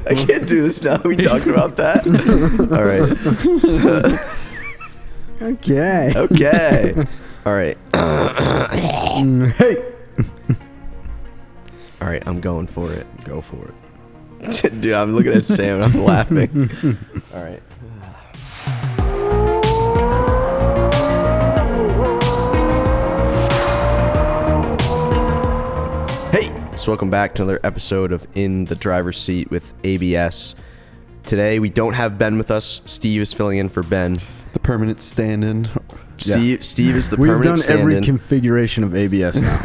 I can't do this now. We talked about that. All right. Okay. Okay. All right. Hey. All right. I'm going for it. Go for it. Dude, I'm looking at Sam and I'm laughing. All right. Hey, so welcome back to another episode of In the Driver's Seat with ABS. Today we don't have Ben with us. Steve is filling in for Ben. The permanent stand-in. Steve is the We've permanent done stand-in. every configuration of ABS now.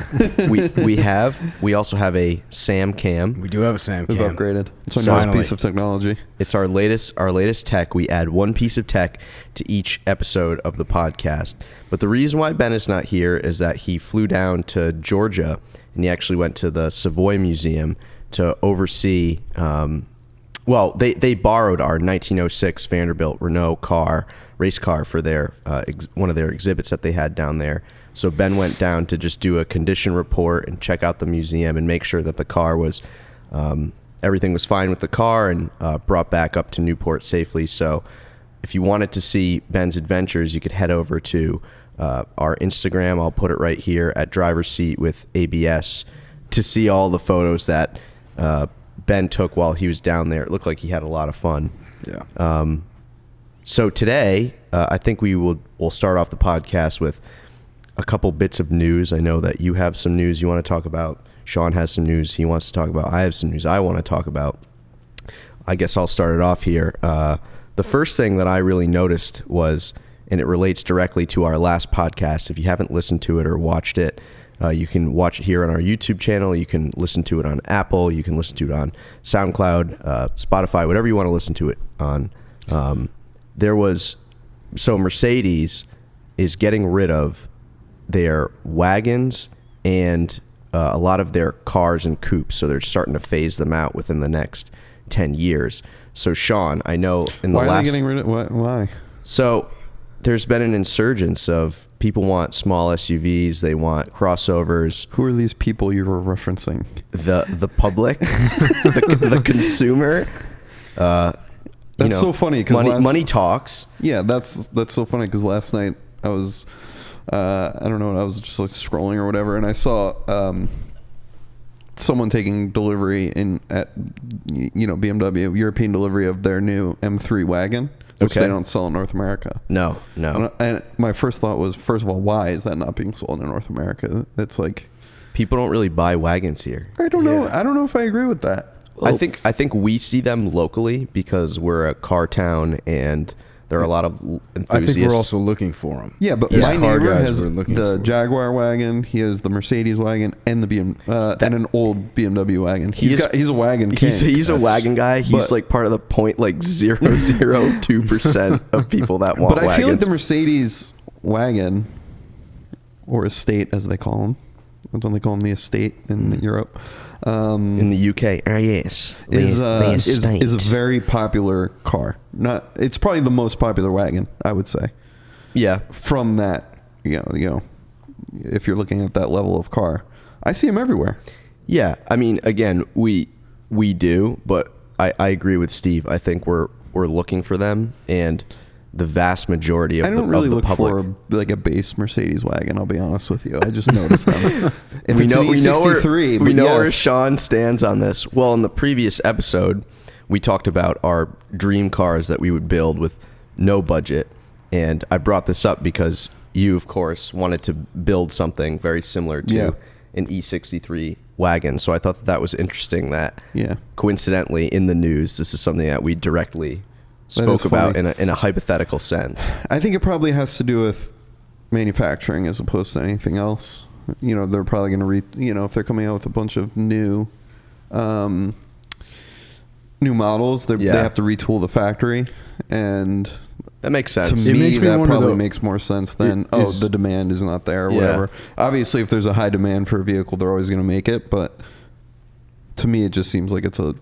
We also have a Sam Cam. We do have a Sam We've Cam. upgraded. It's our Finally. newest piece of technology. It's our latest tech. We add one piece of tech to each episode of the podcast. But the reason why Ben is not here is that he flew down to Georgia and he actually went to the Savoy Museum to oversee. They borrowed our 1906 Vanderbilt Renault race car for their one of their exhibits that they had down there. So Ben went down to just do a condition report and check out the museum and make sure that the car was everything was fine with the car and brought back up to Newport safely. So if you wanted to see Ben's adventures, you could head over to our Instagram. I'll put it right here at Driver's Seat with ABS to see all the photos that Ben took while he was down there. It looked like he had a lot of fun. Yeah. So today, I think we'll start off the podcast with a couple bits of news. I know that you have some news you want to talk about. Sean has some news he wants to talk about. I have some news I want to talk about. I guess I'll start it off here. The first thing that I really noticed was, and it relates directly to our last podcast. If you haven't listened to it or watched it, you can watch it here on our YouTube channel. You can listen to it on Apple. You can listen to it on SoundCloud, Spotify, whatever you want to listen to it on. Mercedes is getting rid of their wagons and a lot of their cars and coupes. So they're starting to phase them out within the next 10 years. So Sean, I know in the Why last... are they getting rid of... Why? So there's been an insurgence of people want small SUVs. They want crossovers. Who are these people you were referencing? The public, the consumer. That's so funny because money talks. Yeah, that's so funny because last night I was, I don't know, I was just like scrolling or whatever, and I saw someone taking delivery at BMW European delivery of their new M3 wagon, which they don't sell in North America. No. And my first thought was, first of all, why is that not being sold in North America? It's like people don't really buy wagons here. I don't know. I don't know if I agree with that. I think we see them locally because we're a car town and there are a lot of enthusiasts. I think we're also looking for them. Yeah, but my neighbor has the Jaguar wagon. He has the Mercedes wagon and the and an old BMW wagon. He's a wagon king. He's a wagon guy. He's like part of the 0.002% of people that want wagons. But I feel like the Mercedes wagon, or estate as they call them, don't they call them the estate in Europe? In the UK, yes, is a very popular car. It's probably the most popular wagon, I would say. Yeah. From that, you know, if you're looking at that level of car, I see them everywhere. Yeah, I mean, again, we do, but I agree with Steve. I think we're looking for them, and the vast majority of I don't really look public for like a base Mercedes wagon. I'll be honest with you. I just noticed them. If we know where where Sean stands on this. Well, in the previous episode, we talked about our dream cars that we would build with no budget, and I brought this up because you, of course, wanted to build something very similar to an E63 wagon. So I thought that was interesting. That coincidentally in the news, this is something that we directly spoke about in a hypothetical sense. I think it probably has to do with manufacturing as opposed to anything else. You know, they're probably going to if they're coming out with a bunch of new models, they have to retool the factory, and that makes sense. To me, that probably makes more sense than the demand is not there or whatever. Obviously, if there's a high demand for a vehicle, they're always going to make it, but to me, it just seems like it's a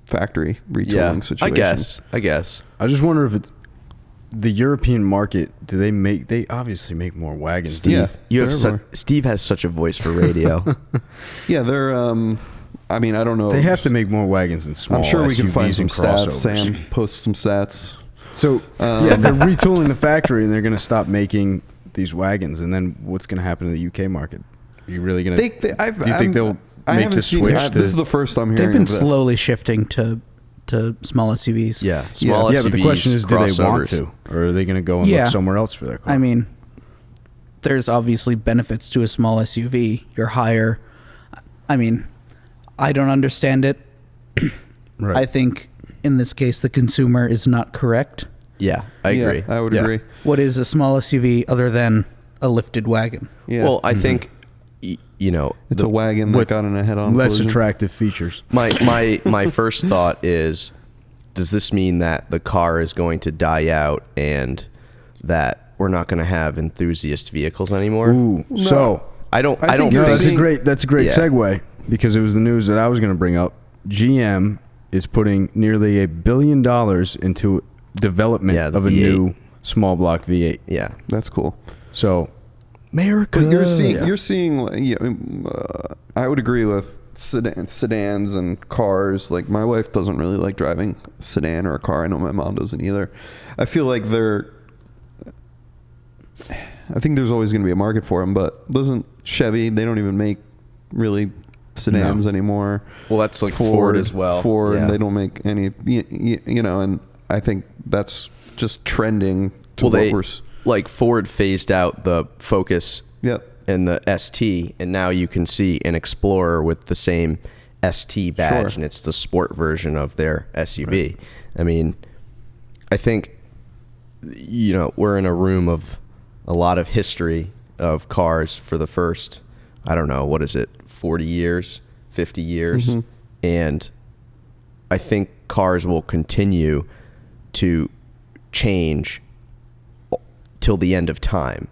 factory retooling situation. I guess. I just wonder if it's the European market, they obviously make more wagons. Steve, Yeah, Steve has such a voice for radio. Yeah, they're. I mean, I don't know. They have to make more wagons than small I'm sure we can SUVs find some and stats. crossovers. Sam, post some stats. So yeah, they're retooling the factory and they're going to stop making these wagons. And then what's going to happen to the UK market? Are you really going to? Do you think they'll make the switch? This is the first I'm hearing. They've been of this. slowly shifting to small SUVs. Yeah, small Yeah, SUVs. but the question is, do they want crossovers. to, or are they going to go and look somewhere else for their car? I mean, there's obviously benefits to a small SUV. You're higher. I mean, I don't understand it. Right. I think in this case the consumer is not correct. Yeah, I agree. I would agree. What is a small SUV other than a lifted wagon? Yeah. Well, I think it's a wagon that with got in a head-on less collision. attractive features. my first thought is, does this mean that the car is going to die out and that we're not going to have enthusiast vehicles anymore? Ooh, No. so I don't think no, you're that's think a great Yeah. segue, because it was the news that I was going to bring up. GM is putting nearly $1 billion into development Yeah, the of a V8. new small block V8. Yeah. That's cool. So America. But you're seeing. I would agree with sedans and cars. Like, my wife doesn't really like driving a sedan or a car. I know my mom doesn't either. I feel like I think there's always going to be a market for them, but doesn't Chevy? They don't even make really sedans anymore. Well, that's like Ford as well. Ford, Yeah. they don't make any. And I think that's just trending to Well, what we're. like Ford phased out the Focus Yep. and the ST, and now you can see an Explorer with the same ST badge, Sure. and it's the sport version of their SUV. Right. I mean, I think we're in a room of a lot of history of cars for the first, I don't know, what is it, 40 years, 50 years, and I think cars will continue to change till the end of time.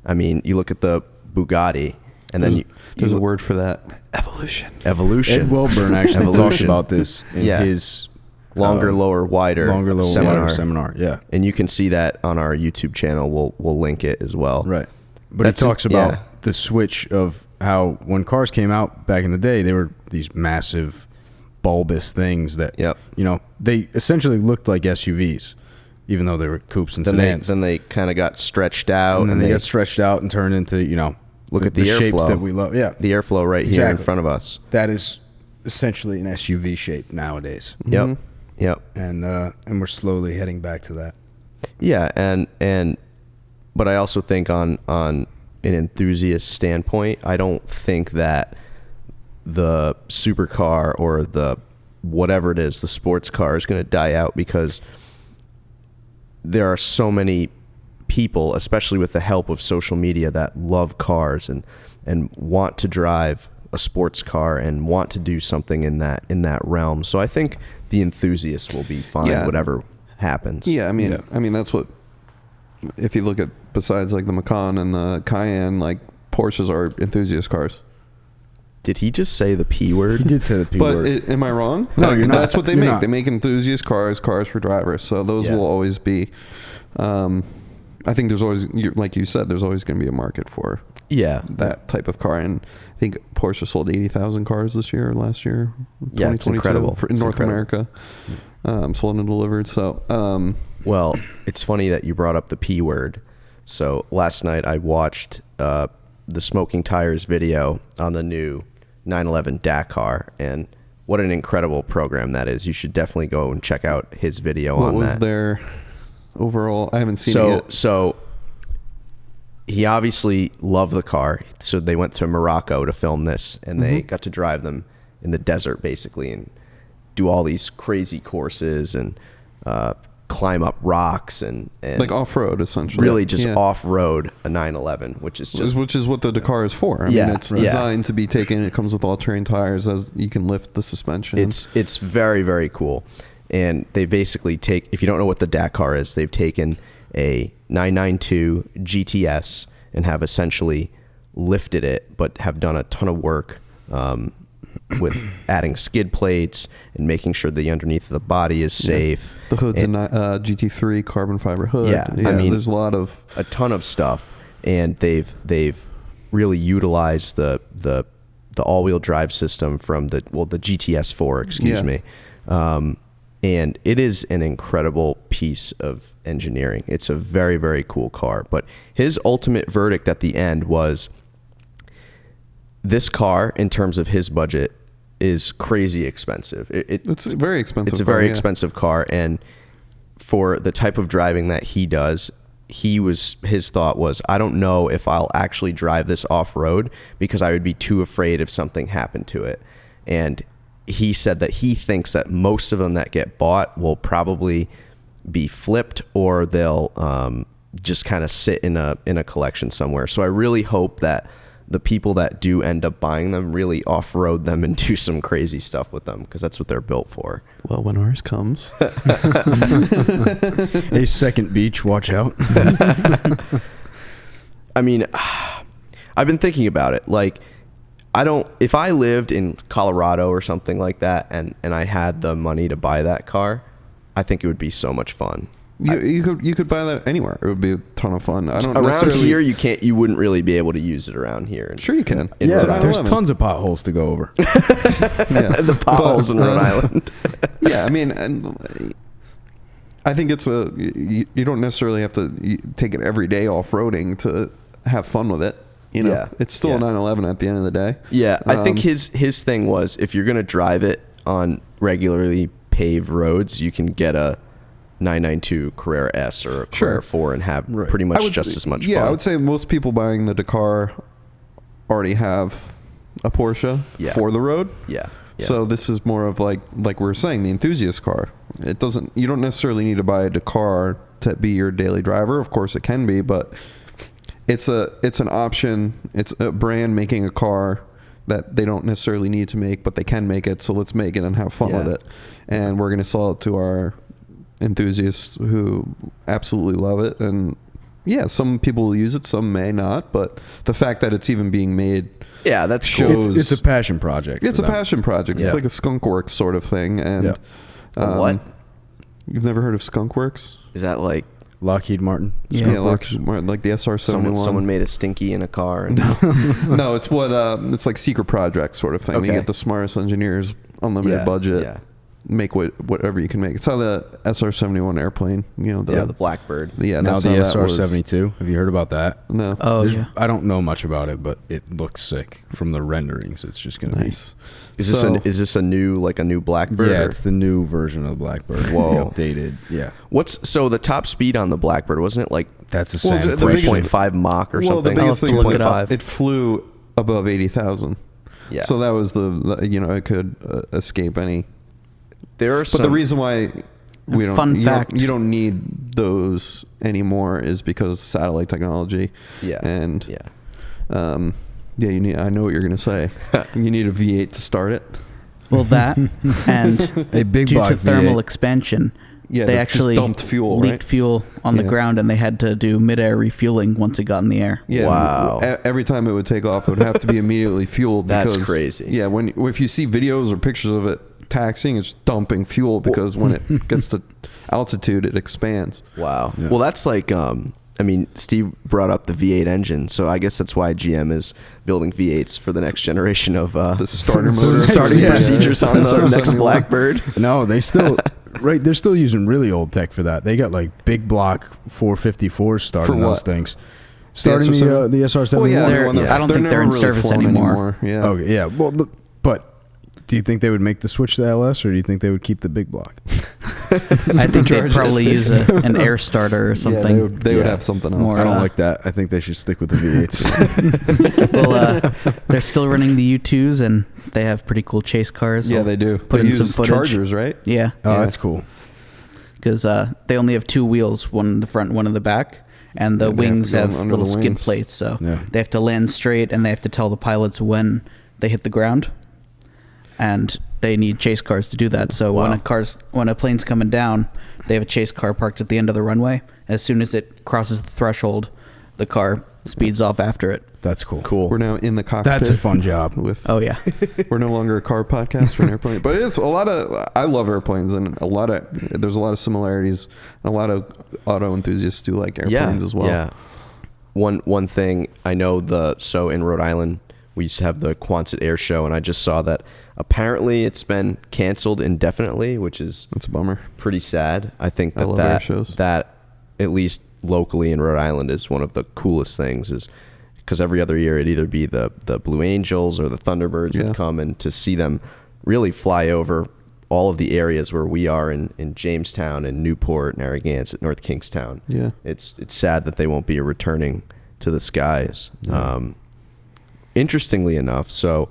I mean, you look at the Bugatti, and then there's a word for that. Evolution. Ed Welburn actually talked Evolution. about this in his longer, lower, wider seminar. Yeah, and you can see that on our YouTube channel. We'll link it as well. Right. But he talks about the switch of how when cars came out back in the day, they were these massive, bulbous things that they essentially looked like SUVs, even though they were coupes and sedans. Then they kind of got stretched out, and then they got stretched out and turned into look at the shapes airflow that we love. Yeah, the airflow right here in front of us. That is essentially an SUV shape nowadays. Yep. Yep. And we're slowly heading back to that. Yeah, but I also think on an enthusiast standpoint, I don't think that the supercar or the whatever it is, the sports car, is going to die out, because there are so many people, especially with the help of social media, that love cars and want to drive a sports car and want to do something in that realm. So I think the enthusiasts will be fine, whatever happens. Yeah, I mean that's what. If you look at, besides like the Macan and the Cayenne, like Porsches are enthusiast cars. Did he just say the P word? He did say the P word. But am I wrong? No, you're not. That's what they You're make. not. They make enthusiast cars for drivers. So those will always be. I think there's always, like you said, there's always going to be a market for that type of car. And I think Porsche sold 80,000 cars this year or last year. Yeah, it's incredible. In North America. Sold and delivered. So, well, it's funny that you brought up the P word. So last night I watched the Smoking Tires video on the new 911 Dakar, and what an incredible program that is. You should definitely go and check out his video on that. What was their overall? I haven't seen it yet. So he obviously loved the car, so they went to Morocco to film this, and they got to drive them in the desert basically and do all these crazy courses and climb up rocks and like off-road, essentially. Really just off-road a 911, which is what the Dakar is for. I mean, it's designed to be taken. It comes with all-terrain tires, as you can lift the suspension. It's very, very cool. And they basically if you don't know what the Dakar is, they've taken a 992 GTS and have essentially lifted it, but have done a ton of work with adding skid plates and making sure the underneath of the body is safe. The hood's a GT3 carbon fiber hood. Yeah, I mean, there's a ton of stuff, and they've really utilized the all-wheel drive system from the GTS4, excuse me. And it is an incredible piece of engineering. It's a very, very cool car. But his ultimate verdict at the end was, this car, in terms of his budget, is crazy expensive. It's very expensive. It's a very expensive car, and for the type of driving that he does, his thought was, I don't know if I'll actually drive this off-road because I would be too afraid if something happened to it. And he said that he thinks that most of them that get bought will probably be flipped, or they'll just kind of sit in a collection somewhere. So I really hope that the people that do end up buying them really off-road them and do some crazy stuff with them, because that's what they're built for. Well, when ours comes. A second beach, watch out. I mean, I've been thinking about it. Like, if I lived in Colorado or something like that, and I had the money to buy that car, I think it would be so much fun. You could buy that anywhere. It would be a ton of fun. I don't around here. You wouldn't really be able to use it around here. Sure, you can. There's tons of potholes to go over. The potholes in Rhode Island. Yeah, I mean, and I think you don't necessarily have to take it every day off-roading to have fun with it. It's still a 911 at the end of the day. Yeah, I think his thing was, if you're gonna drive it on regularly paved roads, you can get a 992 Carrera S or a Carrera 4 and have pretty much just as much fun. Yeah, I would say most people buying the Dakar already have a Porsche for the road. Yeah. So this is more of like we were saying, the enthusiast car. You don't necessarily need to buy a Dakar to be your daily driver. Of course it can be, but it's an option. It's a brand making a car that they don't necessarily need to make, but they can make it. So let's make it and have fun with it. And we're going to sell it to our enthusiasts who absolutely love it. And some people will use it, some may not, but the fact that it's even being made, that's shows cool. It's a passion project. It's a passion project. It's like a Skunk Works sort of thing. And what? You've never heard of Skunk Works? Is that like Lockheed Martin? Lockheed Martin, like the SR-71. Someone made a Stinky in a car. And no, it's it's like secret project sort of thing. Okay. They get the smartest engineers, unlimited budget. Yeah. Make whatever you can make. It's how the SR-71 airplane, the Blackbird. Yeah, now the SR-72. Have you heard about that? No. Oh, yeah. I don't know much about it, but it looks sick from the renderings. It's just gonna be nice. Is this a new Blackbird? Yeah, it's the new version of the Blackbird. Whoa. It's the updated. Yeah. So the top speed on the Blackbird, wasn't it like that's the same 3.5 Mach or something? Well, the biggest thing was it flew above 80,000. Yeah. So that was it could escape any. But the reason why we don't you don't need those anymore is because satellite technology. Yeah. And you need. I know what you're going to say. You need a V8 to start it. Well, that and a big due to thermal V8. expansion, they actually dumped fuel, leaked fuel on the ground, and they had to do mid-air refueling once it got in the air. Yeah. Wow. Every time it would take off, it would have to be immediately fueled. That's crazy. Yeah. If you see videos or pictures of it taxiing, it's dumping fuel because when it gets to altitude, it expands. Wow. Yeah. Well, that's like, Steve brought up the V8 engine, so I guess that's why GM is building V8s for the next generation of the starter motor starting procedures on the next Blackbird. No, they still they're still using really old tech for that. They got like big block 454s starting those things. Starting the SR-71. Well, I don't think they're in service anymore. Yeah. Okay, yeah. Well, but do you think they would make the switch to LS, or do you think they would keep the big block? I think they'd probably use an air starter or something. Yeah, they would have something else. I don't like that. I think they should stick with the V8s. Well, they're still running the U2s, and they have pretty cool chase cars. Yeah, they do. Put they in some use footage. Chargers, right? Yeah. Oh, that's cool. Because they only have two wheels, one in the front, one in the back. And the wings have little skid plates, so they have to land straight, and they have to tell the pilots when they hit the ground. And they need chase cars to do that. So when a plane's coming down, they have a chase car parked at the end of the runway. As soon as it crosses the threshold, the car speeds off after it. That's cool. Cool. We're now in the cockpit. That's a fun job. Oh yeah. We're no longer a car podcast, we're an airplane. But it's a lot of, I love airplanes, and there's a lot of similarities. And a lot of auto enthusiasts do like airplanes as well. Yeah. One thing I know, so in Rhode Island, we used to have the Quonset Air Show, and I just saw that apparently it's been canceled indefinitely, which is that's a bummer. Pretty sad. I think I love air shows. That at least locally in Rhode Island is one of the coolest things, is because every other year it'd either be the Blue Angels or the Thunderbirds would come, and to see them really fly over all of the areas where we are in Jamestown and Newport, Narragansett, North Kingstown. Yeah, it's sad that they won't be returning to the skies. Yeah. Interestingly enough, so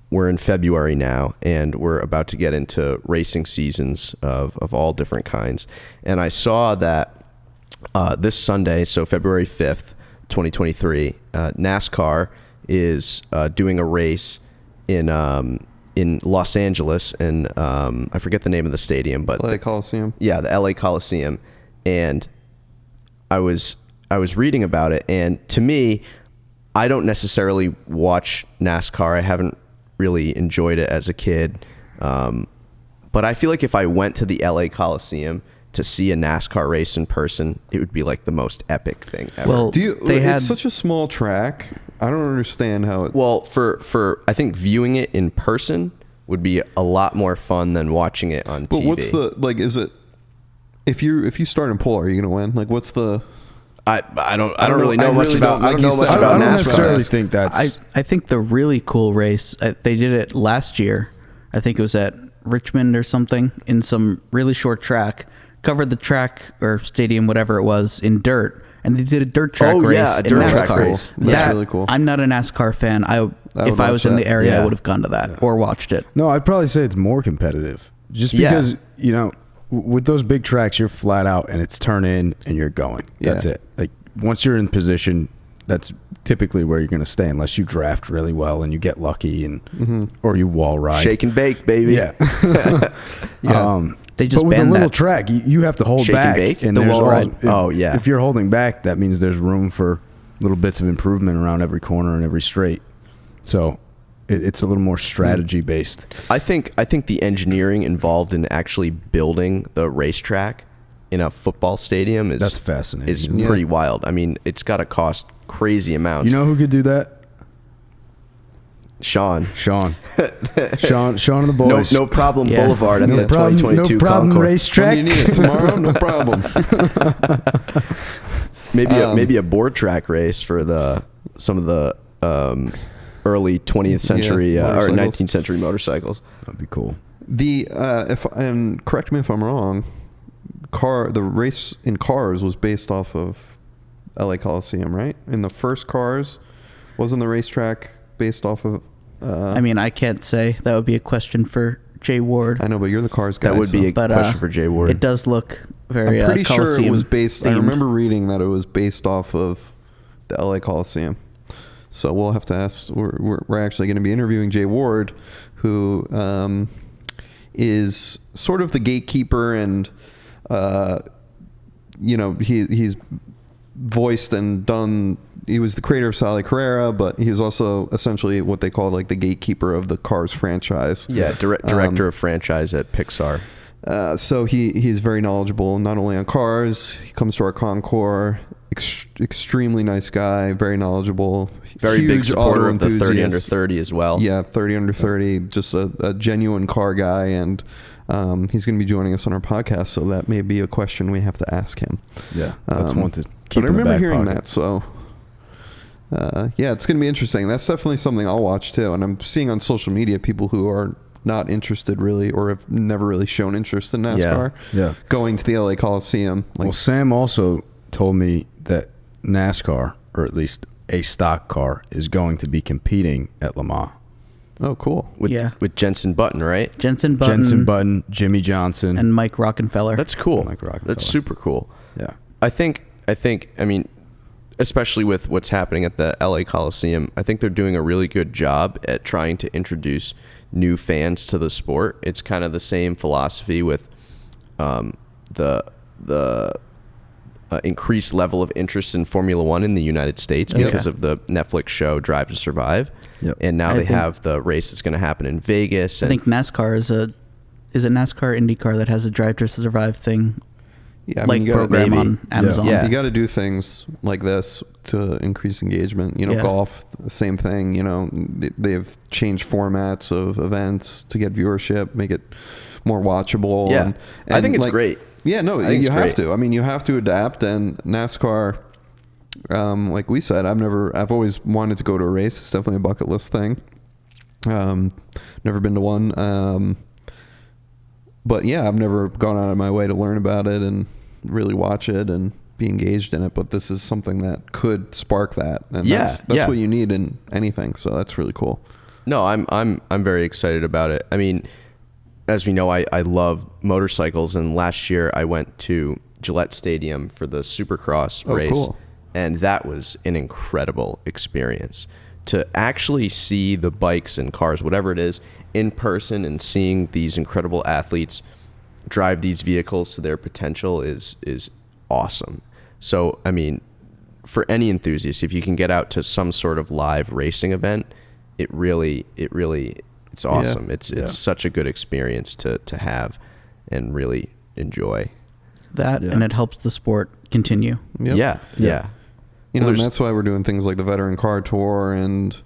we're in February now, and we're about to get into racing seasons of all different kinds. And I saw that this Sunday, so February 5th, 2023, NASCAR is doing a race in Los Angeles, and I forget the name of the stadium, but LA Coliseum. Yeah, the LA Coliseum. And I was reading about it, and to me, I don't necessarily watch NASCAR. I haven't really enjoyed it as a kid, but I feel like if I went to the LA Coliseum to see a NASCAR race in person, it would be like the most epic thing ever. Well, it's such a small track. I don't understand how it... Well, for I think viewing it in person would be a lot more fun than watching it on TV. But what's the, like, is it... If you start in pole, are you going to win? Like, what's the... I don't really know much about NASCAR. I don't necessarily think that's... I think the really cool race, they did it last year. I think it was at Richmond or something, in some really short track. Covered the track or stadium, whatever it was, in dirt. And they did a dirt track race a dirt track race. That's really cool. I'm not a NASCAR fan. If I was in the area, I would have gone to that or watched it. No, I'd probably say it's more competitive. Just because, with those big tracks, you're flat out and it's turn in and you're going. That's it. Like, once you're in position, that's typically where you're going to stay, unless you draft really well and you get lucky and or you wall ride. Shake and bake, baby. Yeah. They just but with a little track, you have to hold Shake back. And bake? And the wall ride. If you're holding back, that means there's room for little bits of improvement around every corner and every straight. So it's a little more strategy based. I think the engineering involved in actually building the racetrack in a football stadium that's fascinating. It's pretty wild. I mean, it's got to cost crazy amounts. You know who could do that? Sean and the boys. No problem. Boulevard at the 2022 No problem Concours. racetrack. When you need it tomorrow, no problem. maybe a board track race for some of the early 20th century or 19th century motorcycles. That'd be cool. And correct me if I'm wrong, the race in Cars was based off of LA Coliseum, right? In the first Cars, wasn't the racetrack based off of... I can't say. That would be a question for Jay Ward. I know, but you're the Cars guy. That would be a question for Jay Ward. It does look very I'm pretty sure it was based... themed. I remember reading that it was based off of the LA Coliseum. So we'll have to ask... We're actually going to be interviewing Jay Ward, who is sort of the gatekeeper, and he's voiced and done... He was the creator of Sally Carrera, but he was also essentially what they call like the gatekeeper of the Cars franchise. Yeah, director of franchise at Pixar. So he's very knowledgeable, not only on cars. He comes to our concours. Extremely nice guy, very knowledgeable. Very big supporter of the 30 under 30 as well. Yeah, 30 under 30. Just a genuine car guy, and he's going to be joining us on our podcast, so that may be a question we have to ask him. Yeah, that's one to keep. But I remember hearing that, so... it's going to be interesting. That's definitely something I'll watch too. And I'm seeing on social media people who are not interested really, or have never really shown interest in NASCAR, going to the LA Coliseum. Well, Sam also told me that NASCAR, or at least a stock car, is going to be competing at Le Mans. Oh, cool. With Jenson Button, right? Jenson Button, Jimmy Johnson, and Mike Rockenfeller. That's cool. That's super cool. Yeah. I think, especially with what's happening at the LA Coliseum, I think they're doing a really good job at trying to introduce new fans to the sport. It's kind of the same philosophy with the increased level of interest in Formula One in the United States because of the Netflix show Drive to Survive. Yep. And now they have the race that's going to happen in Vegas. I think NASCAR is it NASCAR IndyCar that has a Drive to Survive thing? Yeah, I mean, program on Amazon. Yeah. You got to do things like this to increase engagement. Golf, same thing. They've changed formats of events to get viewership, make it more watchable. Yeah, and I think it's great. Yeah, no, you have to. I mean, you have to adapt. And NASCAR, like we said, I've always wanted to go to a race. It's definitely a bucket list thing. Never been to one. But yeah, I've never gone out of my way to learn about it and really watch it and be engaged in it. But this is something that could spark that, and that's what you need in anything. So that's really cool. No, I'm very excited about it. I mean, as we know, I love motorcycles, and last year I went to Gillette Stadium for the Supercross race, cool. And that was an incredible experience to actually see the bikes and cars, whatever it is, in person, and seeing these incredible athletes drive these vehicles to their potential is awesome. So, I mean, for any enthusiast, if you can get out to some sort of live racing event, it's awesome. Yeah. It's such a good experience to have and really enjoy. That, and it helps the sport continue. Yep. Yeah. And that's why we're doing things like the Veteran Car Tour and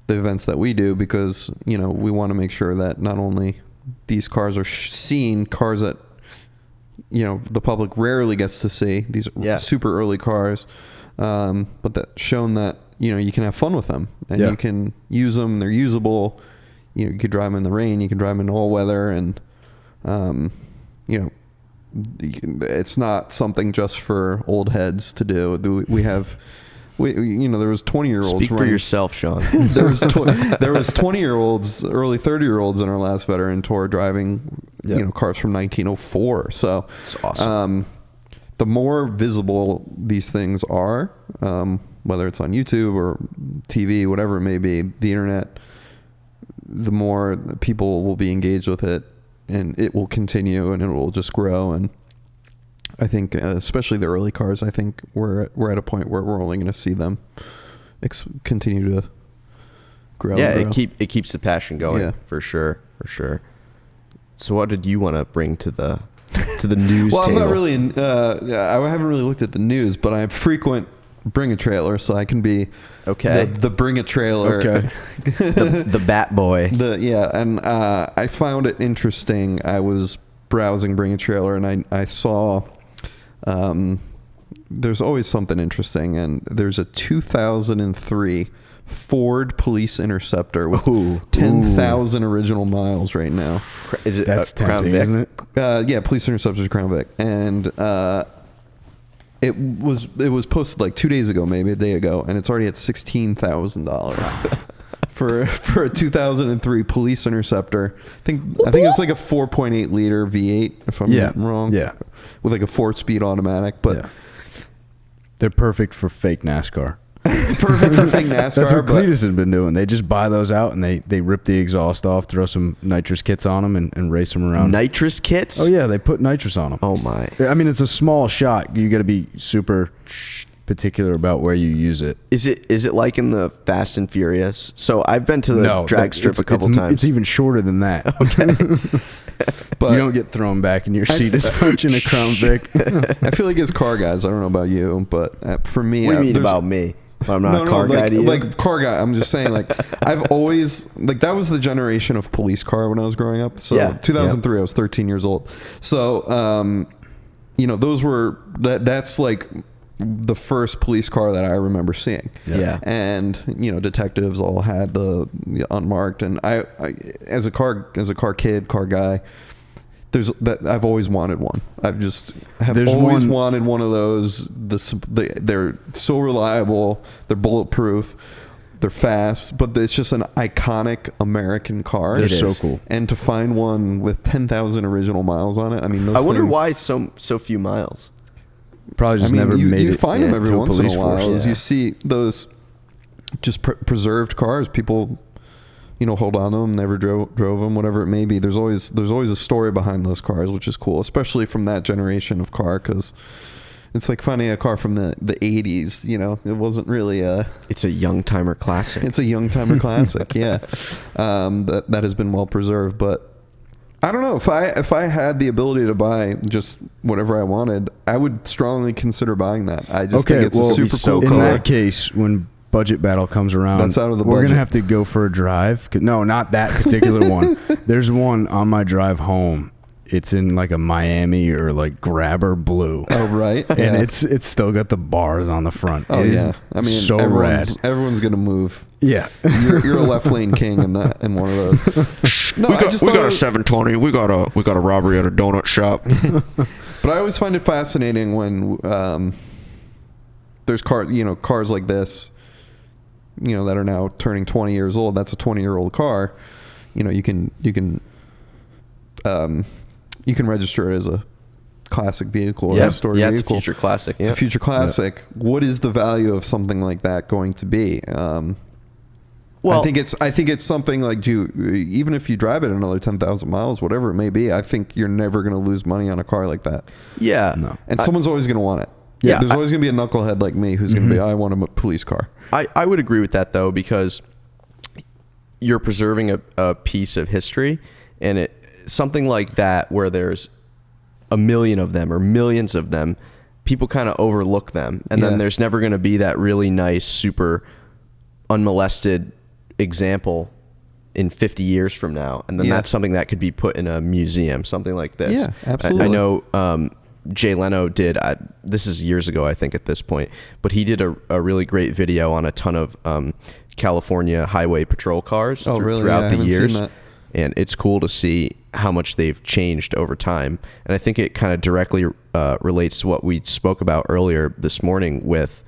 the events that we do, because we want to make sure that not only these cars are seen, cars that the public rarely gets to see, these super early cars, but that shown that you can have fun with them and you can use them. They're usable. You could drive them in the rain, you can drive them in all weather, and it's not something just for old heads to do. There was 20-year-olds. Speak for yourself, Sean. there was 20-year-olds, early 30-year-olds in our last veteran tour driving, cars from 1904. So it's awesome. The more visible these things are, whether it's on YouTube or TV, whatever it may be, the internet, the more people will be engaged with it, and it will continue, and it will just grow. And I think, especially the early cars, I think we're at a point where we're only going to see them continue to grow. Yeah, it keeps the passion going, for sure. So, what did you want to bring to the news table? I'm not really. I haven't really looked at the news, but I frequent Bring a Trailer, so I can be the Bring a Trailer, the bat boy. And I found it interesting. I was browsing Bring a Trailer, and I saw. There's always something interesting, and there's a 2003 Ford Police Interceptor with 10,000 original miles right now. Is it that's tempting, Crown Vic? Isn't it? Police Interceptor's Crown Vic, and it was posted like 2 days ago, maybe a day ago, and it's already at $16,000 for a 2003 Police Interceptor. I think it's like a 4.8 liter V8, if I'm not wrong. Yeah, with like a 4-speed automatic, but they're perfect for fake NASCAR. Perfect for fake NASCAR. That's what Cletus has been doing. They just buy those out and they rip the exhaust off, throw some nitrous kits on them, and race them around. Nitrous kits? Oh yeah, they put nitrous on them. Oh my! I mean, it's a small shot. You got to be super particular about where you use it. Is it like in the Fast and Furious? So I've been to the drag strip a couple times. It's even shorter than that. Okay. But you don't get thrown back in your seat as much in a Crown Vic. I feel like as car guys, I don't know about you, but for me, what do you mean about me? I'm not a car guy to you. Like car guy, I'm just saying, like, I've always, like, that was the generation of police car when I was growing up. So 2003, I was 13 years old. So, those were, that's like the first police car that I remember seeing. Yeah. And, detectives all had the unmarked. And I as a car kid, car guy, I've always wanted one. I've always wanted one of those. They're so reliable. They're bulletproof. They're fast. But it's just an iconic American car. They're so cool. And to find one with 10,000 original miles on it, I mean, I wonder why so few miles. Probably just never made it. You find them every once in a while. As Yeah. you see those just preserved cars, people hold on to them, never drove them, whatever it may be. There's always a story behind those cars, which is cool, especially from that generation of car, because It's like finding a car from the 80s, you know. It wasn't really It's a young timer classic. It's a young timer classic, yeah. That has been well preserved, but I don't know, if I had the ability to buy just whatever I wanted, I would strongly consider buying that. I just think it's a super cool car. In that case, when Budget Battle comes around, that's out of the budget. We're going to have to go for a drive. No, not that particular one. There's one on my drive home. It's in like a Miami or like Grabber blue. Oh, right. And yeah. it's still got the bars on the front. Oh, yeah. I mean, so rad. Everyone's going to move. Yeah. You're a left lane king in one of those. No, we got a 720. We got a robbery at a donut shop. But I always find it fascinating when there's cars like this, you know, that are now turning 20 years old. That's a 20-year-old car. You know, you can register it as a classic vehicle or a historic vehicle. It's a future classic. It's a future classic. Yeah. What is the value of something like that going to be? Well, I think it's something like even if you drive it another 10,000 miles, whatever it may be, I think you're never going to lose money on a car like that. Yeah. No. And someone's always going to want it. Yeah. There's always going to be a knucklehead like me who's going to be, I want a police car. I would agree with that, though, because you're preserving a piece of history, and something like that where there's a million of them or millions of them, people kind of overlook them. And then there's never going to be that really nice, super unmolested example in 50 years from now. And then that's something that could be put in a museum, something like this. Yeah, absolutely. I know Jay Leno did, this is years ago, I think, at this point, but he did a really great video on a ton of California highway patrol cars throughout the years. And it's cool to see how much they've changed over time. And I think it kind of directly relates to what we spoke about earlier this morning with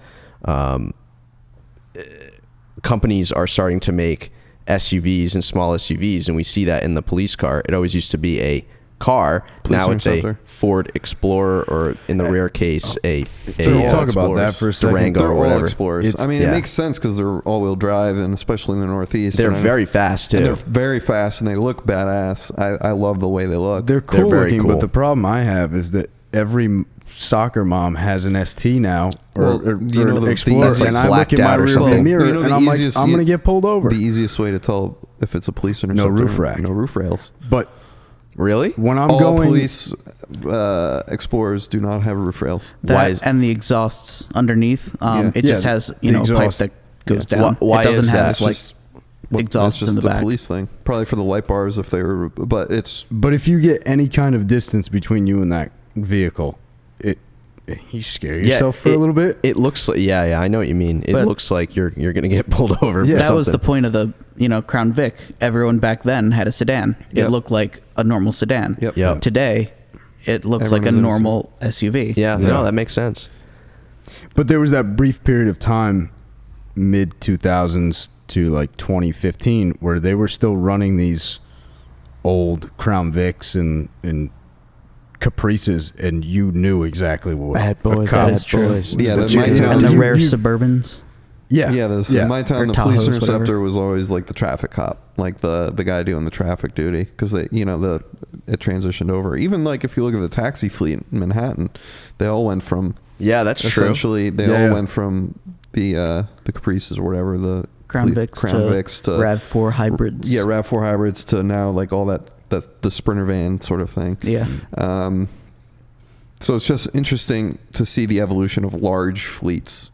companies are starting to make SUVs and small SUVs. And we see that in the police car. It always used to be a car. Now it's a Ford Explorer, or in the rare case, talk about that for a second. Durango they're or whatever. All Explorers. I mean, it makes sense because they're all-wheel drive, and especially in the Northeast. They're very fast, too. And they're very fast, and they look badass. I love the way they look. They're cool looking, but the problem I have is that every soccer mom has an ST now, or an Explorer, and I look in my rearview mirror, and I'm like, I'm going to get pulled over. The easiest way to tell if it's a police interceptor. No roof rack. No roof rails. But really? When I'm all police Explorers do not have roof rails. And the exhausts underneath, it just has a pipe that goes down. Why it doesn't have It's exhausts just in the back. Police thing, probably for the light bars if they were. But if you get any kind of distance between you and that vehicle, you scare yourself for a little bit. It looks like I know what you mean. It looks like you're gonna get pulled over. Yeah, for that something. was the point of the Crown Vic. Everyone back then had a sedan. It looked like a normal sedan. Yep. Today, it looks like a normal SUV. Yeah, no, that makes sense. But there was that brief period of time, mid 2000s to like 2015, where they were still running these old Crown Vics and Caprices, and you knew exactly what bad boys. Yeah, and the rare Suburbans. My town, the police interceptor was always like the traffic cop, like the guy doing the traffic duty, because it transitioned over. Even like if you look at the taxi fleet in Manhattan, they all went from that's essentially true. They all went from the Caprices or whatever, the Crown Vics to RAV4 hybrids. Yeah, RAV4 hybrids to now like all that the Sprinter van sort of thing. Yeah. So it's just interesting to see the evolution of large fleets,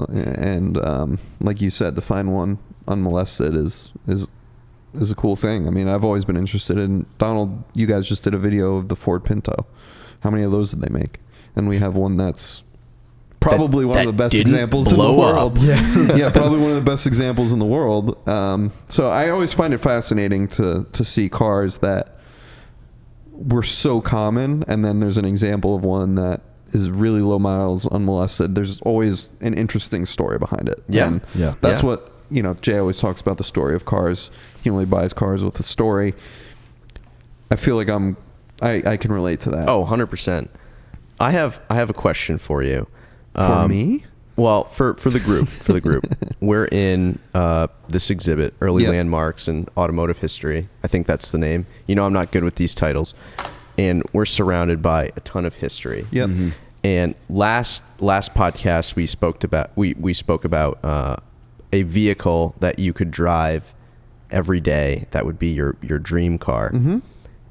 and like you said, to find one unmolested is a cool thing. I mean, I've always been interested in. Donald, you guys just did a video of the Ford Pinto. How many of those did they make? And we have one that's probably one of the best examples in the world. Yeah, probably one of the best examples in the world. So I always find it fascinating to see cars that were so common, and then there's an example of one that is really low miles, unmolested. There's always an interesting story behind it. And that's what Jay always talks about, the story of cars. He only buys cars with a story. I feel like I can relate to that. Oh, 100%. I have a question for you. For me? Well, for the group. We're in this exhibit, Early Landmarks in Automotive History. I think that's the name. I'm not good with these titles. And we're surrounded by a ton of history. Yep. And last podcast we spoke about a vehicle that you could drive every day. That would be your dream car. Mm-hmm.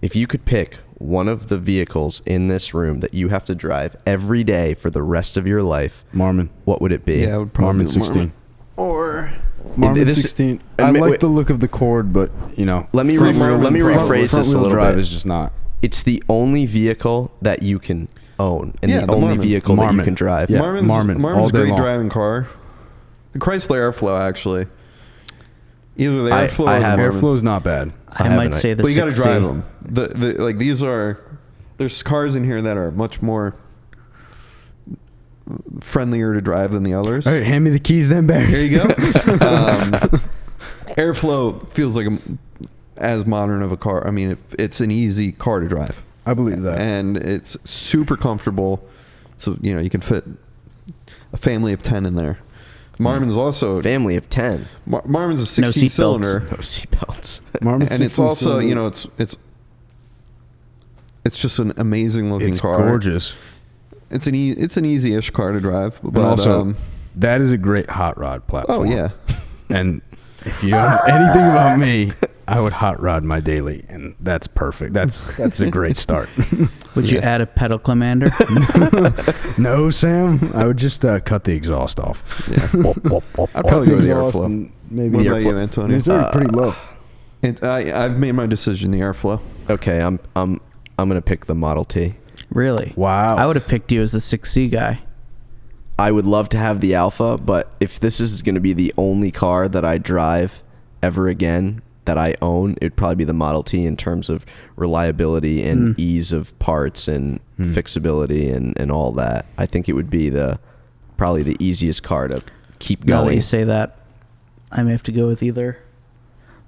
If you could pick one of the vehicles in this room that you have to drive every day for the rest of your life, Marmon. What would it be? Yeah, it would probably Marmon 16. Or Marmon 16. I like the look of the Cord, but let me rephrase this a little drive bit. Is just not. It's the only vehicle that you can own, and the only vehicle that you can drive. Yeah, Marmon's a great driving car. The Chrysler Airflow, actually. Either the Airflow or the Marmon. Airflow's not bad. I might say the 6C. But you got to drive them. There's cars in here that are much more friendlier to drive than the others. All right, hand me the keys then, Barry. Here you go. Airflow feels like as modern of a car. I mean, it's an easy car to drive. I believe that. And it's super comfortable. So, you can fit a family of 10 in there. Marmon's also... Family of 10. Marmon's a 16-cylinder. No seatbelts. And it's also, it's just an amazing looking car. It's gorgeous. It's an easy-ish car to drive. But also, that is a great hot rod platform. Oh, yeah. And if you know anything about me, I would hot rod my daily, and that's perfect. That's a great start. Would you add a pedal commander? No, Sam. I would just cut the exhaust off. Yeah. I'd probably go to the Airflow. Maybe what about you, Antonio? It's already pretty low. I've made my decision. The Airflow. Okay, I'm gonna pick the Model T. Really? Wow. I would have picked you as the 6C guy. I would love to have the Alpha, but if this is going to be the only car that I drive ever again that I own, it'd probably be the Model T in terms of reliability and ease of parts and fixability and all that. I think it would be probably the easiest car to keep going. Now that you say that, I may have to go with either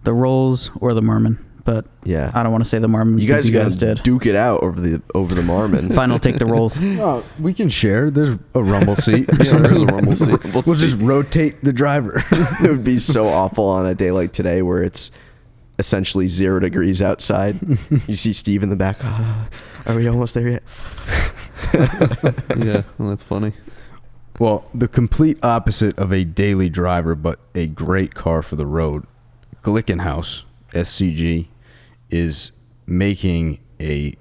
the Rolls or the Marmon. But yeah, I don't want to say the Marmon. You guys did duke it out over the Marmon. Fine, I'll take the Rolls. Oh, we can share. There's a rumble seat. Yeah, there's a rumble seat. We'll just rotate the driver. It would be so awful on a day like today where it's essentially 0 degrees outside. You see Steve in the back. Are we almost there yet? Yeah, well, that's funny. Well, the complete opposite of a daily driver, but a great car for the road. Glickenhaus, SCG, is making a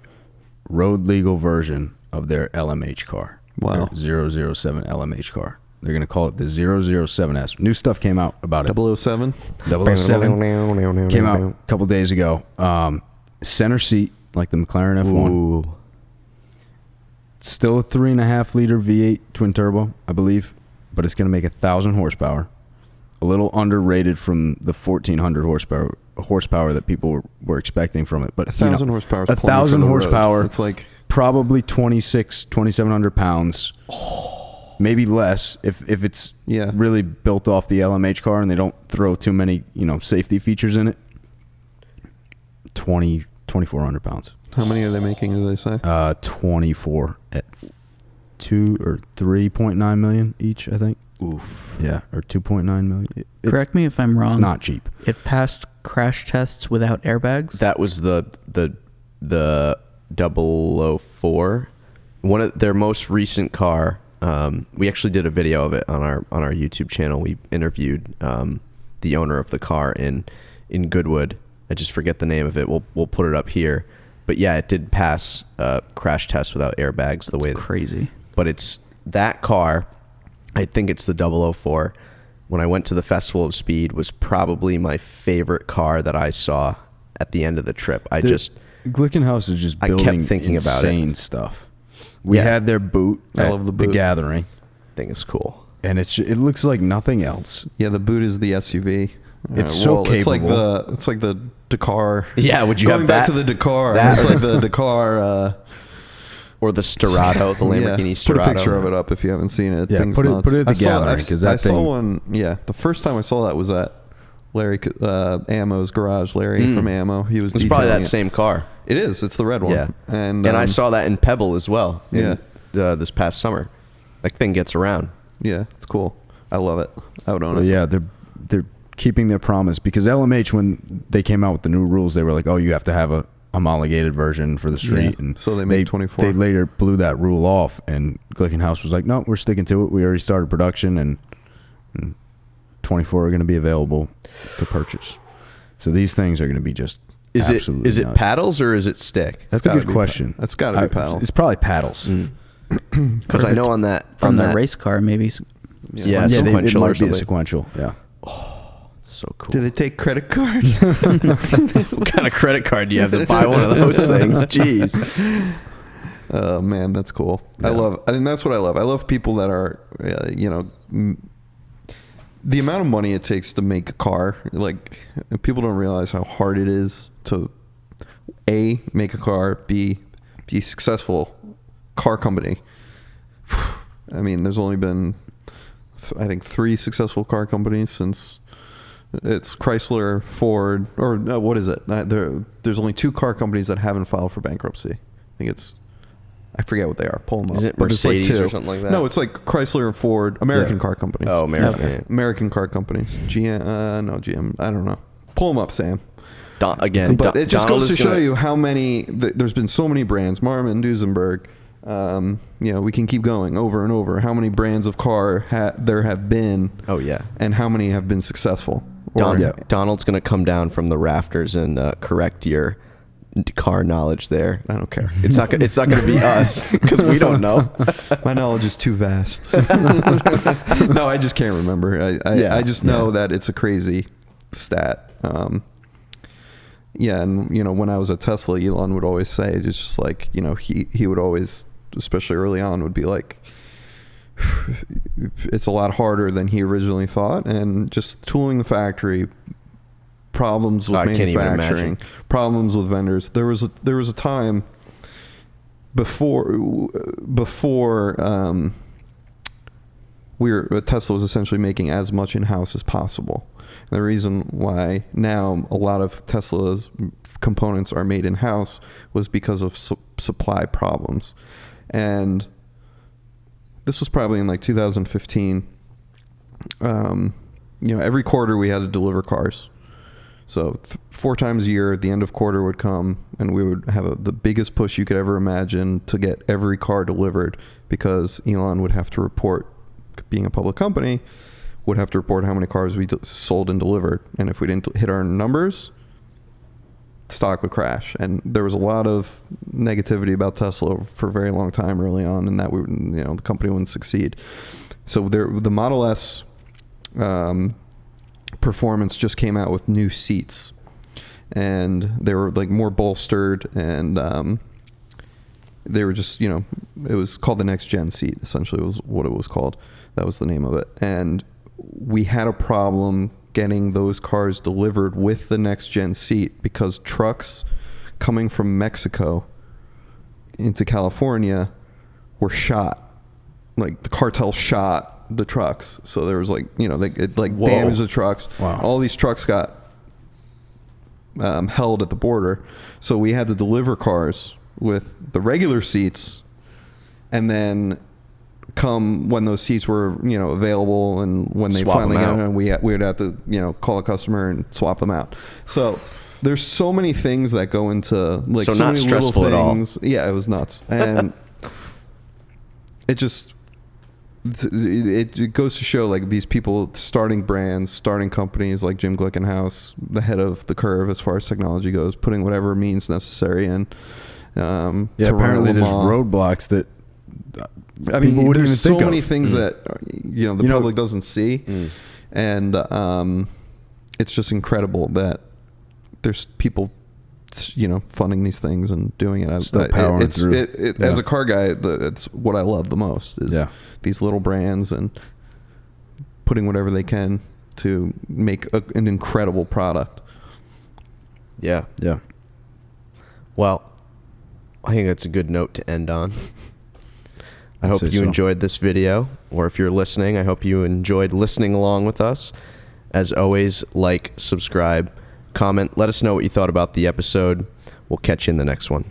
road legal version of their LMH car. Wow. Their 007 LMH car. They're going to call it the 007S. New stuff came out about it. 007? 007 came out a couple days ago. Center seat, like the McLaren F1. Ooh. Still a 3.5 liter V8 twin turbo, I believe, but it's going to make 1,000 horsepower. A little underrated from the 1,400 horsepower that people were expecting from it. But 1,000 horsepower. 1,000 horsepower. It's like probably 2,700 pounds. Maybe less if it's really built off the LMH car and they don't throw too many safety features in it. 2,400 pounds. How many are they making? Do they say? 24 at 2 or 3.9 million each, I think. Oof. Yeah, or 2.9 million. Correct me if I'm wrong. It's not cheap. It passed crash tests without airbags. That was the 004. One of their most recent car. We actually did a video of it on our YouTube channel. We interviewed the owner of the car in Goodwood. I just forget the name of it. We'll put it up here. But yeah, it did pass crash tests without airbags. That's crazy. But it's that car. I think it's the 004. When I went to the Festival of Speed, was probably my favorite car that I saw at the end of the trip. Glickenhaus is just building kept thinking about insane stuff. We had their boot I love the boot. The Gathering. I think it's cool. And it looks like nothing else. Yeah, the boot is the SUV. It's so capable. It's like the Dakar. Yeah, would you going have back that? to the Dakar? It's like the Dakar. Or the Sterrato, the Lamborghini Sterrato. Put a picture of it up if you haven't seen it. Yeah, put it at the Gathering because I saw one. Yeah, the first time I saw that was at Larry Ammo's garage. Larry from Ammo. He was. It's probably that same car. It is. It's the red one. Yeah, and I saw that in Pebble as well. This past summer, that thing gets around. Yeah, it's cool. I love it. I would own it. Yeah, they're keeping their promise because LMH, when they came out with the new rules, they were like, oh, you have to have a homologated version for the street. And so they made 24. They later blew that rule off, and Glickenhaus was like, no, we're sticking to it. We already started production, and 24 are going to be available to purchase. So these things are going to be just absolutely Is it nuts. Paddles or is it stick? That's a good question. That's got to be paddles. It's probably paddles. Because I know on that from the race car, maybe. Yeah, it sequential might or be a something. sequential. Yeah. So cool. Do they take credit cards? What kind of credit card do you have to buy one of those things? Jeez. Oh man, that's cool. Yeah. I mean, that's what I love. I love people that are, the amount of money it takes to make a car. Like, people don't realize how hard it is to A, make a car, B, be a successful car company. I mean, there's only been, I think, 3 successful car companies since it's Chrysler, Ford, or no, what is it? There's only 2 car companies that haven't filed for bankruptcy. I think I forget what they are. Pull them up. Is it Mercedes or something like that? No, it's like Chrysler and Ford, American car companies. Oh, American. Okay. American car companies. GM, I don't know. Pull them up, Sam. But it just goes to show you how many, there's been so many brands, Marmon, Duesenberg, we can keep going over and over. How many brands of car there have been? Oh yeah. And how many have been successful? Donald's going to come down from the rafters and correct your car knowledge there. I don't care. It's not going to be us because we don't know. My knowledge is too vast. No, I just can't remember. I just know that it's a crazy stat. And when I was at Tesla, Elon would always say, just like, he would always, especially early on, would be like, it's a lot harder than he originally thought, and just tooling the factory, problems with manufacturing, problems with vendors. There was a time before Tesla was essentially making as much in-house as possible. And the reason why now a lot of Tesla's components are made in-house was because of supply problems. And this was probably in like 2015. Every quarter we had to deliver cars. So 4 times a year, the end of quarter would come, and we would have the biggest push you could ever imagine to get every car delivered, because Elon would have to report, being a public company, would have to report how many cars we sold and delivered. And if we didn't hit our numbers, stock would crash. And there was a lot of negativity about Tesla for a very long time early on, and that the company wouldn't succeed. So the Model S Performance just came out with new seats, and they were like more bolstered, and they were just, it was called the next gen seat, essentially was what it was called. That was the name of it. And we had a problem getting those cars delivered with the next gen seat, because trucks coming from Mexico into California were shot. Like, the cartel shot the trucks. So there was it damaged the trucks. Wow. All these trucks got held at the border. So we had to deliver cars with the regular seats, and then come when those seats were available, and when they finally got in, we would have to call a customer and swap them out. So there's so many things that go into so so not many stressful little things. at all. Yeah, it was nuts. And it goes to show, like, these people starting brands, starting companies, like Jim Glickenhaus, the head of the curve as far as technology goes, putting whatever means necessary in. Apparently there's roadblocks that there's so many things that the public doesn't see, and it's just incredible that there's people funding these things and doing it. As a car guy, it's what I love the most is these little brands and putting whatever they can to make an incredible product. Yeah. Well, I think that's a good note to end on. I hope you enjoyed this video, or if you're listening, I hope you enjoyed listening along with us. As always, like, subscribe, comment, let us know what you thought about the episode. We'll catch you in the next one.